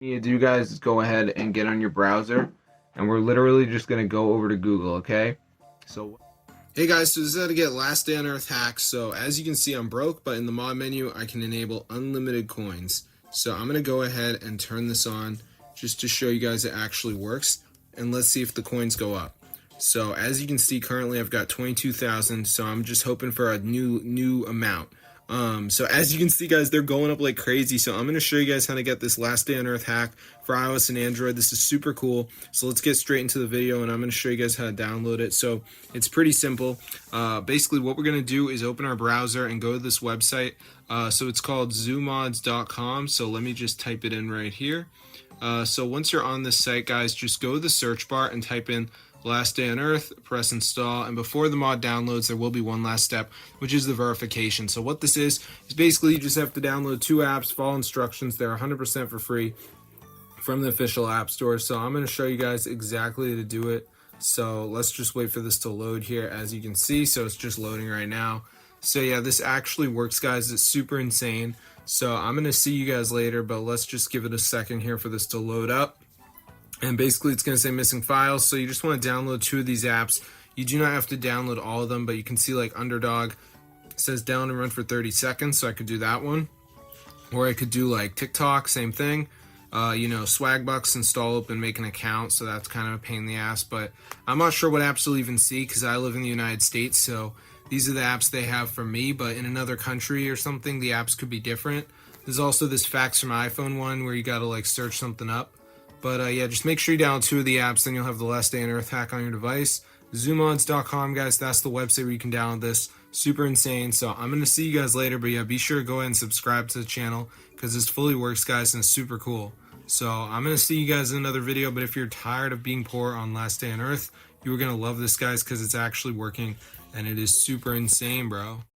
Need to do, guys, is go ahead and get on your browser, and we're literally just gonna go over to Google, okay? So, hey guys, so this is how to get Last Day on Earth hacks. So as you can see, I'm broke, but in the mod menu, I can enable unlimited coins. So I'm gonna go ahead and turn this on just to show you guys it actually works, and let's see if the coins go up. So as you can see, currently I've got 22,000, so I'm just hoping for a new amount. So as you can see, guys, they're going up like crazy. So I'm going to show you guys how to get this Last Day on Earth hack for iOS and Android. This is super cool. So let's get straight into the video, and I'm going to show you guys how to download it. So it's pretty simple. Basically, what we're going to do is open our browser and go to this website. So it's called zoomods.com. So let me just type it in right here. So once you're on this site, guys, just go to the search bar and type in Last Day on Earth, press install, and before the mod downloads, there will be one last step, which is the verification. So what this is basically you just have to download 2 apps, follow instructions. They're 100% for free from the official app store. So I'm going to show you guys exactly how to do it. So let's just wait for this to load here. As you can see, so it's just loading right now. So yeah, this actually works, guys. It's super insane. So I'm going to see you guys later, but let's just give it a second here for this to load up. And basically it's going to say missing files, so you just want to download 2 of these apps. You do not have to download all of them, but you can see like Underdog says down and run for 30 seconds, so I could do that one. Or I could do like TikTok, same thing. Swagbucks, install up and make an account, so that's kind of a pain in the ass, but I'm not sure what apps you'll even see because I live in the United States, so these are the apps they have for me, but in another country or something, the apps could be different. There's also this Facts from iPhone one where you gotta like search something up. But yeah, just make sure you download 2 of the apps, then you'll have the Last Day on Earth hack on your device. Zoomods.com, guys, that's the website where you can download this. Super insane. So I'm going to see you guys later, but yeah, be sure to go ahead and subscribe to the channel because this fully works, guys, and it's super cool. So I'm going to see you guys in another video, but if you're tired of being poor on Last Day on Earth, you are going to love this, guys, because it's actually working, and it is super insane, bro.